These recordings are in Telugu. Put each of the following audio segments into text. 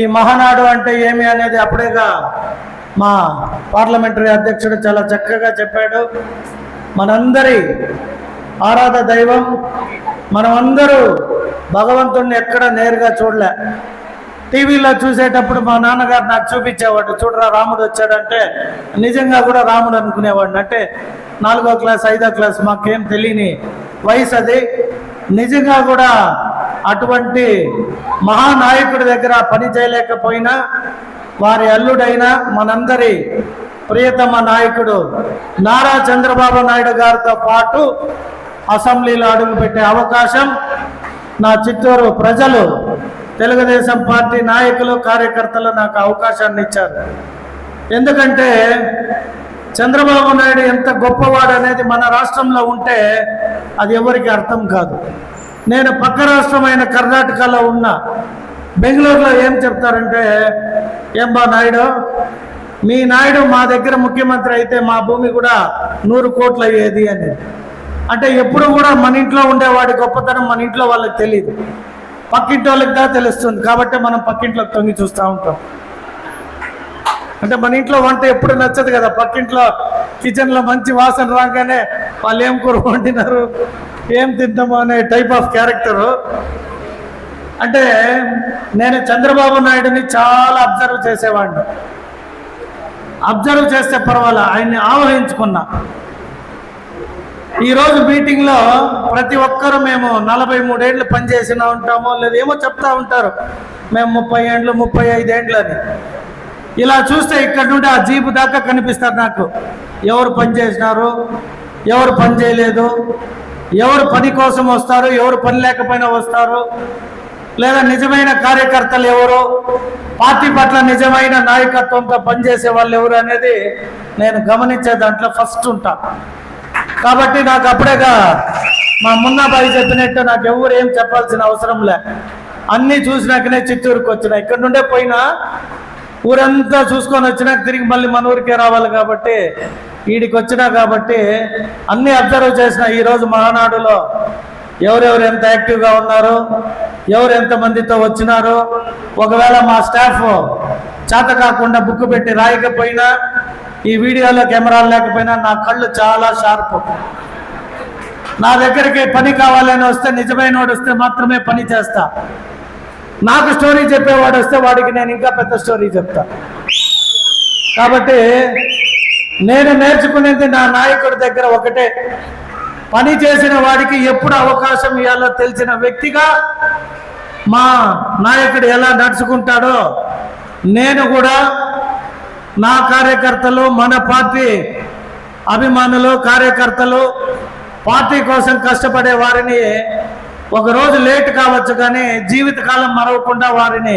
ఈ మహానాడు అంటే ఏమి అనేది అప్పుడేగా మా పార్లమెంటరీ అధ్యక్షుడు చాలా చక్కగా చెప్పాడు. మనందరి ఆరాధ దైవం, మనమందరూ భగవంతుణ్ణి ఎక్కడ నేరుగా చూడలే. టీవీలో చూసేటప్పుడు మా నాన్నగారు నాకు చూపించేవాడు, చూడరా రాముడు వచ్చాడంటే నిజంగా కూడా రాముడు అనుకునేవాడిని. అంటే 4వ క్లాస్ 5వ క్లాస్ మాకేం తెలియని వయసు అది. నిజంగా కూడా అటువంటి మహానాయకుడి దగ్గర పని చేయలేకపోయినా వారి అల్లుడైన మనందరి ప్రియతమ నాయకుడు నారా చంద్రబాబు నాయుడు గారితో పాటు అసెంబ్లీలో అడుగుపెట్టే అవకాశం నా చిత్తూరు ప్రజలు, తెలుగుదేశం పార్టీ నాయకులు, కార్యకర్తలు నాకు అవకాశాన్ని ఇచ్చారు. ఎందుకంటే చంద్రబాబు నాయుడు ఎంత గొప్పవాడు అనేది మన రాష్ట్రంలో ఉంటే అది ఎవరికి అర్థం కాదు. నేను పక్క రాష్ట్రమైన కర్ణాటకలో ఉన్నా, బెంగళూరులో ఏం చెప్తారంటే, ఏం బా నాయుడు, మీ నాయుడు మా దగ్గర ముఖ్యమంత్రి అయితే మా భూమి కూడా 100 కోట్లు అయ్యేది అని. అంటే ఎప్పుడు కూడా మన ఇంట్లో ఉండేవాడి గొప్పతనం మన ఇంట్లో వాళ్ళకి తెలియదు, పక్కింటి వాళ్ళకి దా తెలుస్తుంది. కాబట్టి మనం పక్కింట్లోకి తొంగి చూస్తూ ఉంటాం. అంటే మన ఇంట్లో వంట ఎప్పుడు నచ్చదు కదా, పక్కింట్లో కిచెన్లో మంచి వాసన రాగానే వాళ్ళు ఏం కూర వండినారు, ఏం తింటాము అనే టైప్ ఆఫ్ క్యారెక్టరు. అంటే నేను చంద్రబాబు నాయుడుని చాలా అబ్జర్వ్ చేసేవాడిని. అబ్జర్వ్ చేస్తే పర్వాలా, ఆయన్ని ఆవహించుకున్నా. ఈరోజు మీటింగ్లో ప్రతి ఒక్కరూ మేము 43 ఏళ్ళు పనిచేసినా ఉంటాము, లేదేమో చెప్తా ఉంటారు మేము 30 ఏళ్ళు 35 ఏళ్ళు అని. ఇలా చూస్తే ఇక్కడ నుండి ఆ జీపు దాకా కనిపిస్తారు నాకు. ఎవరు పని చేసినారు, ఎవరు పని చేయలేదు, ఎవరు పని కోసం వస్తారు, ఎవరు పని లేకపోయినా వస్తారు, లేదా నిజమైన కార్యకర్తలు ఎవరు, పార్టీ పట్ల నిజమైన నాయకత్వంతో పనిచేసే వాళ్ళు ఎవరు అనేది నేను గమనించే దాంట్లో ఫస్ట్ ఉంటా. కాబట్టి నాకు అప్పుడేగా మా మున్నాబాయి చెప్పినట్టు నాకు ఎవరు ఏం చెప్పాల్సిన అవసరం లే. అన్నీ చూసినాకనే చిత్తూరుకు వచ్చినా. ఇక్కడ నుండే పోయినా ఊరంతా చూసుకొని వచ్చినాక తిరిగి మళ్ళీ మన ఊరికే రావాలి కాబట్టి వీడికి వచ్చినా కాబట్టి అన్నీ అబ్జర్వ్ చేసిన. ఈరోజు మహానాడులో ఎవరెవరు ఎంత యాక్టివ్గా ఉన్నారు, ఎవరు ఎంతమందితో వచ్చినారు, ఒకవేళ మా స్టాఫ్ చేత కాకుండా బుక్ పెట్టి రాయకపోయినా, ఈ వీడియోలో కెమెరాలు లేకపోయినా నా కళ్ళు చాలా షార్ప్. నా దగ్గరికి పని కావాలని వస్తే, నిజమైన వాడు వస్తే మాత్రమే పని చేస్తా. నాకు స్టోరీ చెప్పేవాడు వస్తే వాడికి నేను ఇంకా పెద్ద స్టోరీ చెప్తా. కాబట్టి నేను నేర్చుకునేది నా నాయకుడి దగ్గర ఒకటే, పని చేసిన వాడికి ఎప్పుడు అవకాశం ఇవ్వాలో తెలిసిన వ్యక్తిగా మా నాయకుడు ఎలా నడుచుకుంటాడో నేను కూడా నా కార్యకర్తలు, మన పార్టీ అభిమానులు, కార్యకర్తలు, పార్టీ కోసం కష్టపడే వారిని ఒకరోజు లేట్ కావచ్చు కానీ జీవితకాలం మరవకుండా వారిని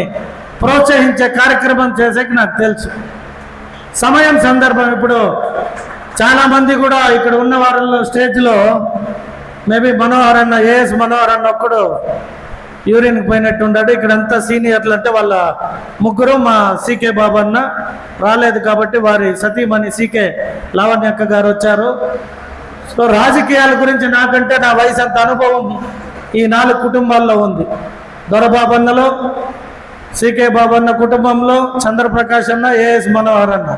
ప్రోత్సహించే కార్యక్రమం చేసేకి నాకు తెలుసు. సమయం సందర్భం ఇప్పుడు చాలామంది కూడా ఇక్కడ ఉన్న వారిలో స్టేజ్లో మేబీ మనోహర్ అన్న, ఏఎస్ మనోహర్ అన్న ఒక్కడు యూరిన్కి పోయినట్టు ఉన్నాడు. ఇక్కడంతా సీనియర్లు అంటే వాళ్ళ ముగ్గురు, మా సీకే బాబు అన్న రాలేదు కాబట్టి వారి సతీమణి సీకే లావణ్యక్క గారు వచ్చారు. సో రాజకీయాల గురించి నాకంటే నా వయసు అంత అనుభవం ఈ 4 కుటుంబాల్లో ఉంది. దొరబాబన్నలో, సీకే బాబన్న కుటుంబంలో చంద్రప్రకాష్ అన్న, ఏఎస్ మనోహర్ అన్న,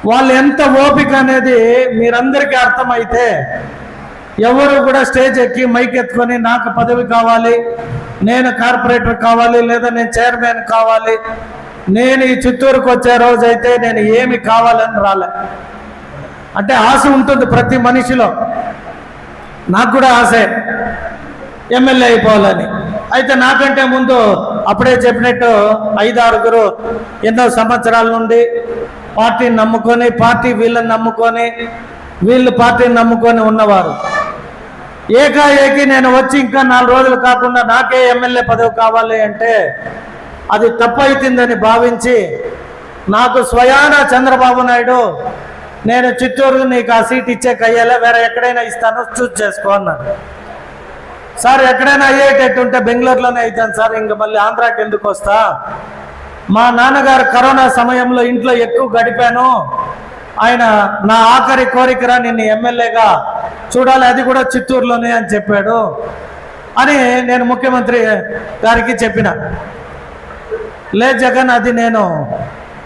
వాళ్ళు ఎంత ఓపిక అనేది మీరందరికీ అర్థమైతే ఎవరు కూడా స్టేజ్ ఎక్కి మైక్ ఎత్తుకొని నాకు పదవి కావాలి, నేను కార్పొరేటర్ కావాలి, లేదా నేను చైర్మన్ కావాలి, నేను ఈ చిత్తూరుకు వచ్చే రోజైతే నేను ఏమి కావాలని రాలే. అంటే ఆశ ఉంటుంది ప్రతి మనిషిలో. నాకు కూడా ఆశే ఎమ్మెల్యే అయిపోవాలని. అయితే నాకంటే ముందు అప్పుడే చెప్పినట్టు 5-6 ఎన్నో సంవత్సరాల నుండి పార్టీని నమ్ముకొని, పార్టీ వీళ్ళని నమ్ముకొని, వీళ్ళు పార్టీని నమ్ముకొని ఉన్నవారు. ఏకాఏకి నేను వచ్చి ఇంకా 4 రోజులు కాకుండా నాకే ఎమ్మెల్యే పదవి కావాలి అంటే అది తప్పు అవుతుందని భావించి నాకు స్వయాన చంద్రబాబు నాయుడు నేను చిత్తూరు నీకు ఆ సీట్ ఇచ్చే కయ్యాలే, వేరే ఎక్కడైనా ఇస్తాను చూస్ చేసుకో అన్నాడు. సార్ ఎక్కడైనా అయ్యేటట్టు ఉంటే బెంగళూరులోనే అవుతాను సార్, ఇంక మళ్ళీ ఆంధ్రాకి ఎందుకు వస్తా, మా నాన్నగారు కరోనా సమయంలో ఇంట్లో ఎక్కువ గడిపాను, ఆయన నా ఆఖరి కోరికరా నిన్ను ఎమ్మెల్యేగా చూడాలి, అది కూడా చిత్తూరులోనే అని చెప్పాడు అని నేను ముఖ్యమంత్రి గారికి చెప్పిన. లే జగన్, అది నేను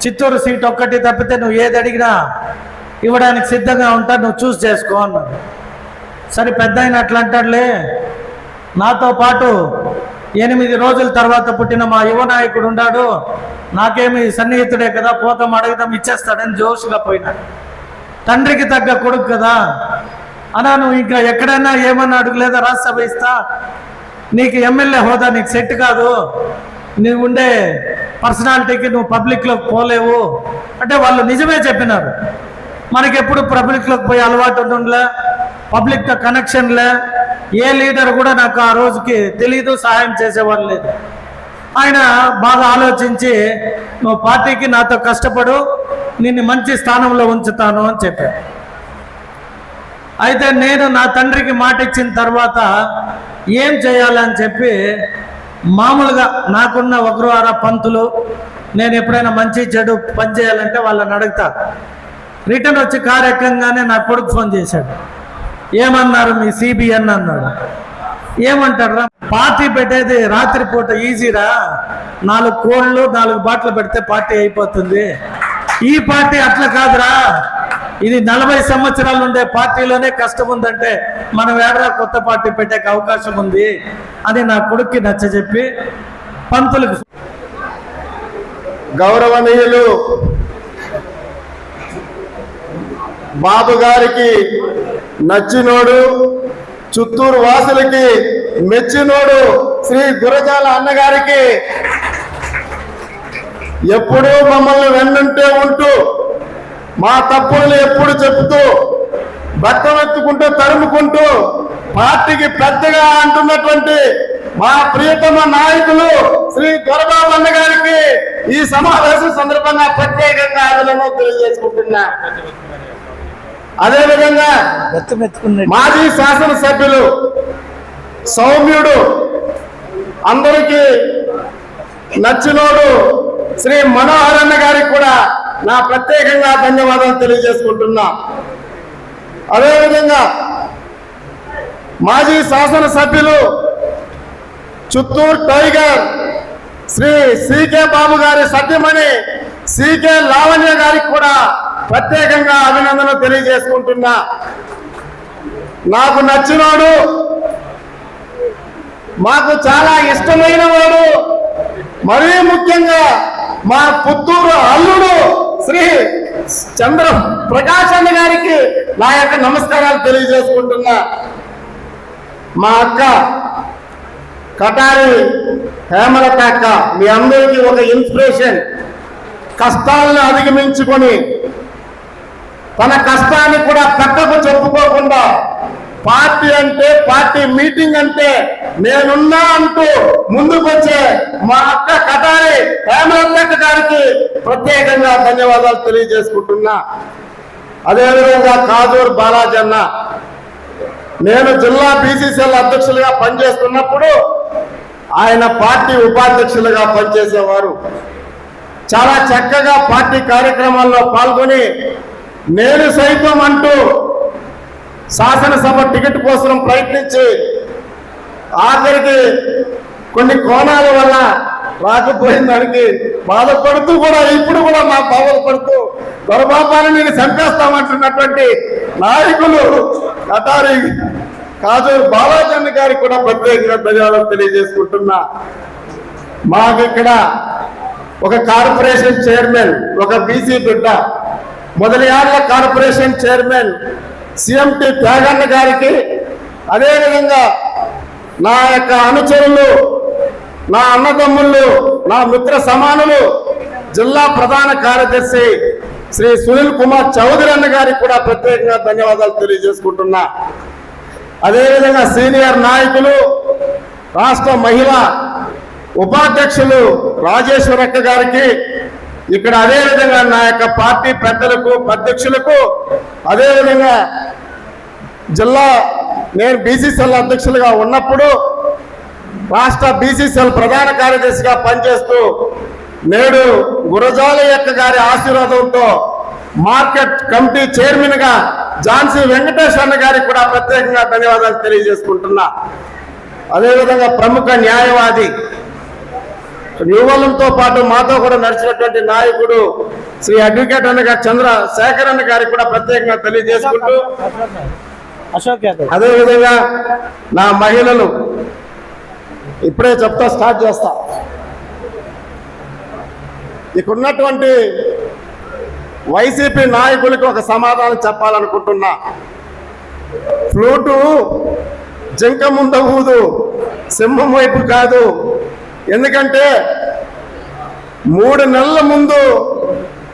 చిత్తూరు సీట్ ఒక్కటి తప్పితే నువ్వు ఏది అడిగినా ఇవ్వడానికి సిద్ధంగా ఉంటా, నువ్వు చూస్ చేసుకో అన్నాడు. సరే పెద్ద ఆయన అట్లా అంటాడులే, నాతో పాటు 8 రోజుల తర్వాత పుట్టిన మా యువ నాయకుడు ఉన్నాడు, నాకేమి సన్నిహితుడే కదా, పోతాం అడుగుదాం ఇచ్చేస్తాడని జోష్గా పోయినాడు. తండ్రికి తగ్గ కొడుకు కదా అన్నా, నువ్వు ఇంకా ఎక్కడైనా ఏమన్నా అడుగులేదా, రాజ్యసభ ఇస్తా, నీకు ఎమ్మెల్యే హోదా నీకు సెట్ కాదు, నువ్వు ఉండే పర్సనాలిటీకి నువ్వు పబ్లిక్లోకి పోలేవు అంటే వాళ్ళు నిజమే చెప్పినారు. మనకి ఎప్పుడు పబ్లిక్లోకి పోయి అలవాటు ఉండలే, పబ్లిక్తో కనెక్షన్లే, ఏ లీడర్ కూడా నాకు ఆ రోజుకి తెలీదు, సహాయం చేసేవాళ్ళు లేదు. ఆయన బాగా ఆలోచించి నువ్వు పార్టీకి నాతో కష్టపడు, నిన్ను మంచి స్థానంలో ఉంచుతాను అని చెప్పాడు. అయితే నేను నా తండ్రికి మాట ఇచ్చిన తర్వాత ఏం చేయాలని చెప్పి మామూలుగా నాకున్న ఒకరువార పంతులు, నేను ఎప్పుడైనా మంచి చెడు పని చేయాలంటే వాళ్ళని అడుగుతా. రిటర్న్ వచ్చి కారు ఎక్కంగానే నా కొడుకు ఫోన్ చేశాడు. ఏమన్నారు మీ సిబిఎన్ అన్నాడు. ఏమంటాడు రా, పార్టీ పెట్టేది రాత్రిపూట ఈజీరా, 4 కోళ్ళు 4 బాటలు పెడితే పార్టీ అయిపోతుంది. ఈ పార్టీ అట్లా కాదురా, ఇది 40 సంవత్సరాలు ఉండే పార్టీలోనే కష్టం ఉందంటే మనం ఏడరా కొత్త పార్టీ పెట్టే అవకాశం ఉంది అని నా కొడుక్కి నచ్చజెప్పి పంతులకు. గౌరవనీయులు బాబు గారికి నచ్చినోడు, చిత్తూరు వాసులకి మెచ్చినోడు శ్రీ గురజాల అన్నగారికి ఎప్పుడూ మమ్మల్ని వెన్నంటే ఉంటూ మా తప్పులను ఎప్పుడు చెబుతూ బట్టమెత్తుకుంటూ తరుముకుంటూ పార్టీకి పెద్దగా అంటున్నటువంటి మా ప్రియతమ నాయకులు శ్రీ దొరబాబు అన్న గారికి ఈ సమావేశం సందర్భంగా ప్రత్యేకంగా అభినందనలు తెలియజేసుకుంటున్నా. అదేవిధంగా మాజీ శాసనసభ్యులు సౌమ్యుడు, అందరికీ నచ్చినోడు శ్రీ మనోహర్ అన్న గారికి కూడా నా ప్రత్యేకంగా ధన్యవాదాలు తెలియజేసుకుంటున్నా. అదేవిధంగా మాజీ శాసనసభ్యులు చిత్తూరు టైగర్ శ్రీ సికే బాబు గారి సత్యమణి సికే లావణ్య గారికి కూడా ప్రత్యేకంగా అభినందనలు తెలియజేసుకుంటున్నా. నాకు నచ్చినోడు, మాకు చాలా ఇష్టమైన వాడు, మరీ ముఖ్యంగా మా పుత్తూరు అల్లుడు శ్రీ చంద్ర ప్రకాష్ అన్న గారికి నా యొక్క నమస్కారాలు తెలియజేసుకుంటున్నా. మా అక్క కటారి హేమలత అక్క మీ అందరికీ ఒక ఇన్స్పిరేషన్. కష్టాలను అధిగమించుకొని తన కష్టాన్ని కూడా పక్కకు చెప్పుకోకుండా పార్టీ అంటే, పార్టీ మీటింగ్ అంటే నేనున్నా అంటూ ముందుకు వచ్చే మా అక్క కటారి హేమలత గారికి ప్రత్యేకంగా ధన్యవాదాలు తెలియజేసుకుంటున్నా. అదేవిధంగా కాజూరు బాలాజీ అన్న, నేను జిల్లా బీసీసీఎల్ అధ్యక్షులుగా పనిచేస్తున్నప్పుడు ఆయన పార్టీ ఉపాధ్యక్షులుగా పనిచేసేవారు. చాలా చక్కగా పార్టీ కార్యక్రమాల్లో పాల్గొని నేను సైతం అంటూ శాసనసభ టికెట్ కోసం ప్రయత్నించి ఆఖరికి కొన్ని కోణాల వల్ల రాకపోయిన దానికి బాధపడుతూ కూడా ఇప్పుడు కూడా మా బాధపడుతూ దొరబాబాన్ని నేను చంపేస్తామంటున్నటువంటి నాయకులు కటారి కాజూరు బాలాజీ గారికి కూడా ప్రత్యేకంగా ధన్యవాదాలు తెలియజేసుకుంటున్నా. మాకు ఇక్కడ ఒక కార్పొరేషన్ చైర్మన్, ఒక బీసీ బిడ్డ, మొదలయార్ల కార్పొరేషన్ చైర్మన్ సిఎంటి త్యాగన్న గారికి, అదేవిధంగా నా యొక్క అనుచరులు, నా అన్నదమ్ముళ్ళు, నా మిత్ర సమానులు, జిల్లా ప్రధాన కార్యదర్శి శ్రీ సునీల్ కుమార్ చౌదరి అన్న గారికి కూడా ప్రత్యేకంగా ధన్యవాదాలు తెలియజేసుకుంటున్నా. అదేవిధంగా సీనియర్ నాయకులు, రాష్ట్ర మహిళా ఉపాధ్యక్షులు రాజేశ్వరక్క గారికి, ఇక్కడ అదేవిధంగా నా యొక్క పార్టీ పెద్దలకు, అధ్యక్షులకు, అదేవిధంగా జిల్లా నేను బీసీసీఎల్ అధ్యక్షులుగా ఉన్నప్పుడు రాష్ట్ర బీసీసీఎల్ ప్రధాన కార్యదర్శిగా పనిచేస్తూ నేడు గురజాలయ్యక్క గారి ఆశీర్వాదంతో మార్కెట్ కమిటీ చైర్మన్ గా ఝాన్సీ వెంకటేష్ అన్న గారికి కూడా ప్రత్యేకంగా ధన్యవాదాలు తెలియజేసుకుంటున్నా. అదేవిధంగా ప్రముఖ న్యాయవాది యువలంతో పాటు మాతో కూడా నడిచినటువంటి నాయకుడు శ్రీ అడ్వకేట్ అన్న చంద్రశేఖర్ అన్న గారికి కూడా ప్రత్యేకంగా తెలియజేసుకుంటూ, అశోక్ యాదవ్ అదేవిధంగా నా మహిళలు ఇప్పుడే చెప్తా స్టార్ట్ చేస్తా. ఇక్కడున్నటువంటి వైసీపీ నాయకులకి ఒక సమాధానం చెప్పాలనుకుంటున్నా. ఫ్లూటు జింక ముంద ఊదు, సింహం వైపు కాదు. ఎందుకంటే 3 నెలల ముందు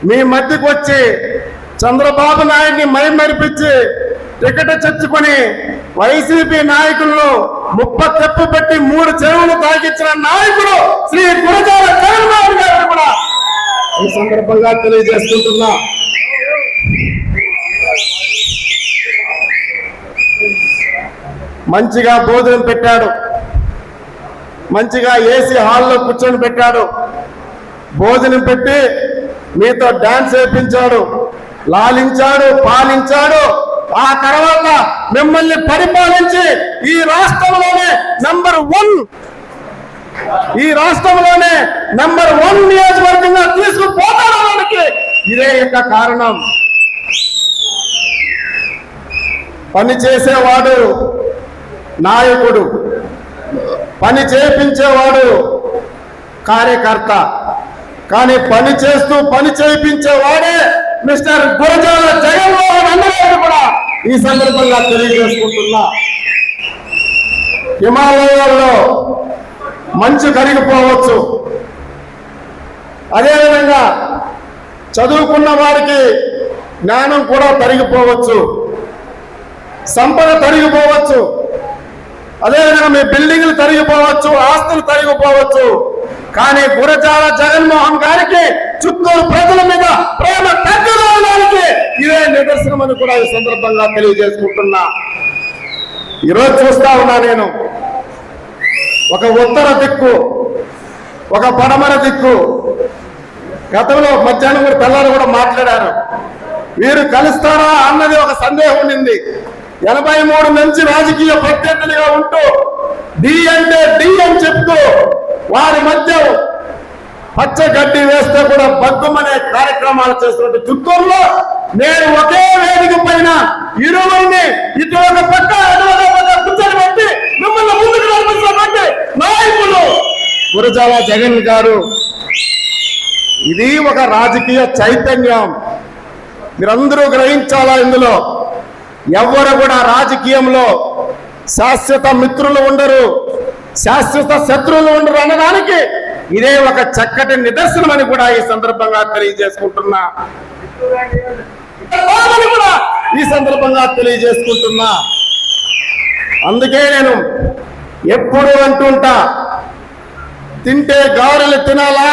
మీ మధ్యకు వచ్చి చంద్రబాబు నాయుడిని మైమరిపించి టికెట్ చచ్చుకొని వైసీపీ నాయకులను తెప్పు పెట్టి 3 చెరువులు తాగించిన నాయకుడు శ్రీ గురజాల జగన్మోహన్ గారు కూడా ఈ సందర్భంగా తెలియజేసుకుంటున్నా. మంచిగా భోజనం పెట్టాడు, మంచిగా ఏసీ హాల్లో కూర్చొని పెట్టాడు, భోజనం పెట్టి మీతో డాన్స్ వేయించాడు, లాలించాడు, పాలించాడు. ఆ తర్వాత మిమ్మల్ని పరిపాలించి ఈ రాష్ట్రంలోనే నంబర్ 1 నియోజకవర్గంగా తీసుకుపోతాడానికి ఇదే యొక్క కారణం. పని చేసేవాడు నాయకుడు, పని చేయించేవాడు కార్యకర్త. కానీ పని చేస్తూ పని చేయించేవాడే మిస్టర్ గురజాల జగన్మోహన్ అన్నగారు కూడా ఈ సందర్భంగా తెలియజేసుకుంటున్నా. హిమాలయాల్లో మంచు కరిగిపోవచ్చు, అదేవిధంగా చదువుకున్న వారికి జ్ఞానం కూడా తరిగిపోవచ్చు, సంపద తరిగిపోవచ్చు, అదేవిధంగా మీ బిల్డింగ్లు తరిగిపోవచ్చు, ఆస్తులు తరిగిపోవచ్చు. కానీ గురజాల జగన్మోహన్ గారికి చిత్తూరు ప్రజల మీద ప్రేమ తగ్గడానికి ఇదే నిదర్శనం అని కూడా ఈ సందర్భంగా తెలియజేసుకుంటున్నా. ఈరోజు చూస్తా ఉన్నా నేను, ఒక ఉత్తర దిక్కు, ఒక పడమర దిక్కు. గతంలో మధ్యాహ్నం కూడా తెల్లారు కూడా మాట్లాడారు. వీరు కలుస్తారా అన్నది ఒక సందేహం ఉండింది. 83 నుంచి రాజకీయ ప్రత్యర్థులుగా ఉంటూ డి అంటే డి అని చెప్తూ వారి మధ్య పచ్చ గడ్డి వేస్తే కూడా బగ్గుమనే కార్యక్రమాలు చేస్తున్నట్టు చిత్తూరులో నేను ఒకే వేదిక పైన ఇరువురిని ఇటు ఒక పక్క కూర్చొని పెట్టి మిమ్మల్ని ముందుకు నడిపిస్తున్నట్టు నాయకులు గురజాల జగన్ గారు. ఇది ఒక రాజకీయ చైతన్యం, మీరందరూ గ్రహించాలా. ఇందులో ఎవరు కూడా రాజకీయంలో శాశ్వత మిత్రులు ఉండరు, శాశ్వత శత్రువులు ఉండరు అనడానికి ఇదే ఒక చక్కటి నిదర్శనం అని కూడా ఈ సందర్భంగా తెలియజేసుకుంటున్నా. అందుకే నేను ఎప్పుడు అంటుంటా, తింటే గారెలు తినాలా,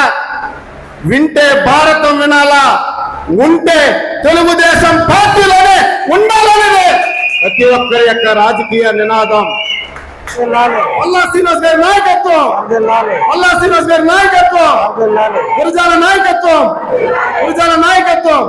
వింటే భారతం వినాలా, ఉంటే తెలుగుదేశం పార్టీలోనే ఉండాలనేదే ప్రతి ఒక్కరి యొక్క రాజకీయ నినాదం. వల్లా శ్రీనివాస్ గారి నాయకత్వం, గురజాల నాయకత్వం.